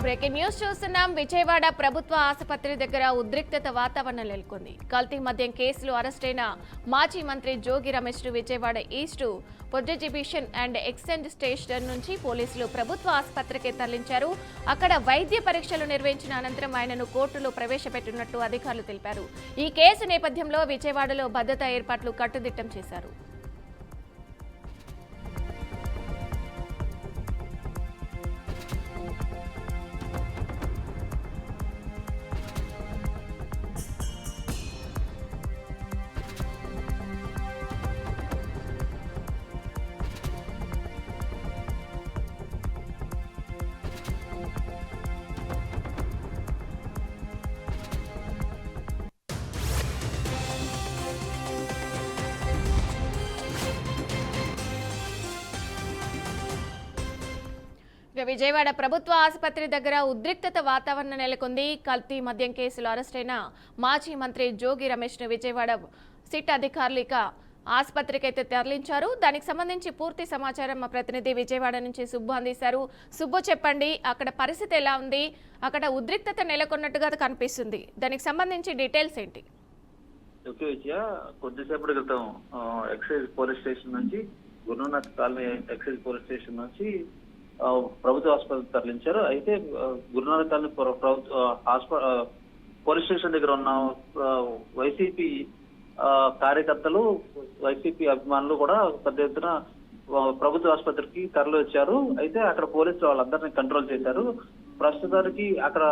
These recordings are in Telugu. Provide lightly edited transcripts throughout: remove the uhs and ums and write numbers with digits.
బ్రేకింగ్ న్యూస్ చూస్తున్నాం. విజయవాడ ప్రభుత్వ ఆసుపత్రి దగ్గర ఉద్రిక్తత వాతావరణం నెలకొంది. కల్తీ మద్యం కేసులో అరెస్టైన మాజీ మంత్రి జోగి రమేష్ ను Vijayawada east prohibition and exchange station నుంచి పోలీసులు ప్రభుత్వ ఆసుపత్రికి తరలించారు. అక్కడ వైద్య పరీక్షలు నిర్వహించిన అనంతరం ఆయనను కోర్టులో ప్రవేశపెట్టినట్టు అధికారులు తెలిపారు. ఈ కేసు నేపథ్యంలో విజయవాడలో భద్రతా ఏర్పాట్లు కట్టుదిట్టం చేశారు. విజయవాడ ప్రభుత్వ ఆసుపత్రి దగ్గర ఉద్రిక్తత వాతావరణం నెలకొంది. కల్తీ మద్యం కేసులో అరెస్టైన మాజీ మంత్రి జోగి రమేష్ ను విజయవాడ సిట్ అధికారులు ఇక ఆసుపత్రికి అయితే తరలించారు. దానికి సంబంధించి పూర్తి సమాచారం మా ప్రతినిధి విజయవాడ నుంచి సుబ్బు అందిస్తారు. సుబ్బు, చెప్పండి, అక్కడ పరిస్థితి ఎలా ఉంది? అక్కడ ఉద్రిక్తత నెలకొన్నట్టుగా కనిపిస్తుంది. దానికి సంబంధించి డీటెయిల్స్ ఏంటి? కొద్దిసేపటి క్రితం ఎక్సైజ్ పోలీస్ స్టేషన్ నుంచి Gurunath colony excise police station నుంచి ప్రభుత్వ ఆసుపత్రికి తరలించారు. అయితే గురునాథ్ కాలనీ పోలీస్ స్టేషన్ దగ్గర ఉన్న వైసీపీ కార్యకర్తలు, వైసీపీ అభిమానులు కూడా పెద్ద ఎత్తున ప్రభుత్వ ఆసుపత్రికి తరలి వచ్చారు. అయితే అక్కడ పోలీసులు వాళ్ళందరినీ కంట్రోల్ చేశారు. ప్రస్తుతానికి అక్కడ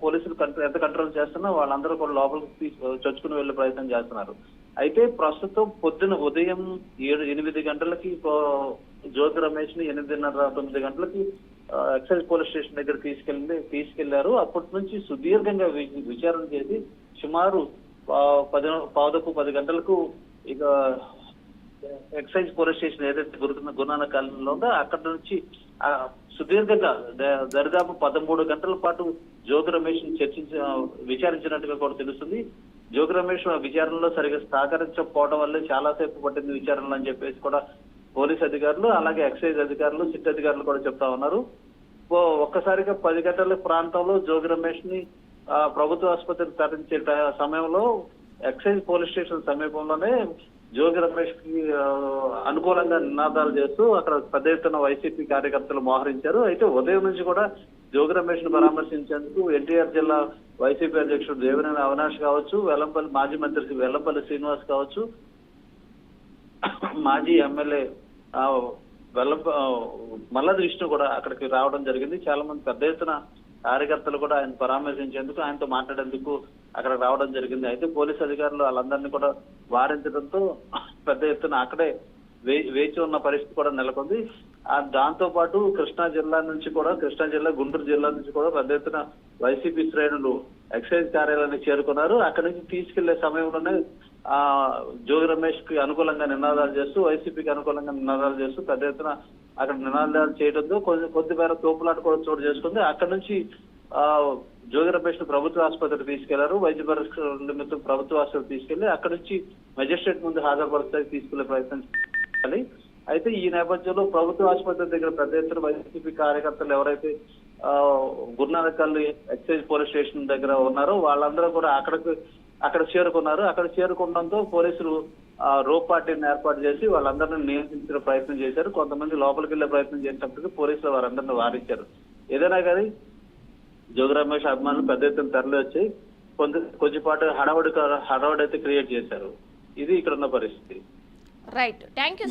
పోలీసులు ఎంత కంట్రోల్ చేస్తున్నా వాళ్ళందరూ కూడా లోపలికి చొచ్చుకుని వెళ్లే ప్రయత్నం చేస్తున్నారు. అయితే ప్రస్తుతం ఉదయం 8 గంటలకి జోగి రమేష్ ని 8:30-9 గంటలకి ఎక్సైజ్ పోలీస్ స్టేషన్ దగ్గర తీసుకెళ్లారు. అప్పటి నుంచి సుదీర్ఘంగా విచారణ చేసి సుమారు 10 గంటలకు ఇక ఎక్సైజ్ పోలీస్ స్టేషన్ ఏదైతే గురునాథ్ కాలనీలో ఉందో అక్కడ నుంచి సుదీర్ఘంగా దరిదాపు 13 గంటల పాటు జోగి రమేష్ ని విచారించినట్టుగా కూడా తెలుస్తుంది. జోగి రమేష్ విచారణలో సరిగా సహకరించకపోవడం వల్లే చాలాసేపు పట్టింది విచారణలు అని చెప్పేసి కూడా పోలీస్ అధికారులు, అలాగే ఎక్సైజ్ అధికారులు, సిట్ అధికారులు కూడా చెప్తా ఉన్నారు. ఒక్కసారిగా 10 గంటల ప్రాంతంలో జోగి రమేష్ ని ప్రభుత్వ ఆసుపత్రికి తరలించే సమయంలో ఎక్సైజ్ పోలీస్ స్టేషన్ సమీపంలోనే జోగి రమేష్ కి అనుకూలంగా నినాదాలు చేస్తూ అక్కడ పెద్ద ఎత్తున వైసీపీ కార్యకర్తలు మోహరించారు. అయితే ఉదయం నుంచి కూడా జోగి రమేష్ ను పరామర్శించేందుకు ఎన్టీఆర్ జిల్లా వైసీపీ అధ్యక్షుడు దేవినేని అవినాష్ కావచ్చు, మాజీ మంత్రి వెల్లంపల్లి శ్రీనివాస్ కావచ్చు, మాజీ ఎమ్మెల్యే మల్లది విష్ణు కూడా అక్కడికి రావడం జరిగింది. చాలా మంది పెద్ద ఎత్తున కార్యకర్తలు కూడా ఆయన పరామర్శించేందుకు, ఆయనతో మాట్లాడేందుకు అక్కడ రావడం జరిగింది. అయితే పోలీసు అధికారులు వాళ్ళందరినీ కూడా వారించడంతో పెద్ద ఎత్తున అక్కడే వేచి ఉన్న పరిస్థితి కూడా నెలకొంది. దాంతో పాటు కృష్ణా జిల్లా, గుంటూరు జిల్లా నుంచి కూడా పెద్ద ఎత్తున వైసీపీ శ్రేణులు ఎక్సైజ్ కార్యాలయానికి చేరుకున్నారు. అక్కడి నుంచి తీసుకెళ్లే సమయంలోనే జోగి రమేష్ కి అనుకూలంగా నినాదాలు చేస్తూ, వైసీపీకి అనుకూలంగా నినాదాలు చేస్తూ పెద్ద ఎత్తున అక్కడ నినాదాలు చేయడంతో కొద్ది మేర తోపులాట కూడా చోటు చేసుకుంది. అక్కడ నుంచి జోగి రమేష్ ను ప్రభుత్వ ఆసుపత్రికి తీసుకెళ్లారు. వైద్య పరీక్షల నిమిత్తం ప్రభుత్వ ఆసుపత్రికి తీసుకెళ్లి అక్కడ నుంచి మెజిస్ట్రేట్ ముందు హాజరుపరుస్తానికి తీసుకెళ్లే ప్రయత్నం చేయాలి. అయితే ఈ నేపథ్యంలో ప్రభుత్వ ఆసుపత్రి దగ్గర పెద్ద ఎత్తున వైసీపీ కార్యకర్తలు ఎవరైతే Gurunath colony excise police station దగ్గర ఉన్నారో వాళ్ళందరూ కూడా అక్కడ చేరుకున్నారు. అక్కడ చేరుకోవడంతో పోలీసులు రోప్ పార్టీని ఏర్పాటు చేసి వాళ్ళందరినీ నియంత్రించే ప్రయత్నం చేశారు. కొంతమంది లోపలికి వెళ్లే ప్రయత్నం చేసినప్పటికీ పోలీసులు వారందరినీ వారించారు. ఏదైనా కానీ జోగి రమేష్ అభిమానులు పెద్ద ఎత్తున తరలి వచ్చి కొద్దిపాటు హడావుడి అయితే క్రియేట్ చేశారు. ఇది ఇక్కడ ఉన్న పరిస్థితి. Right, thank you.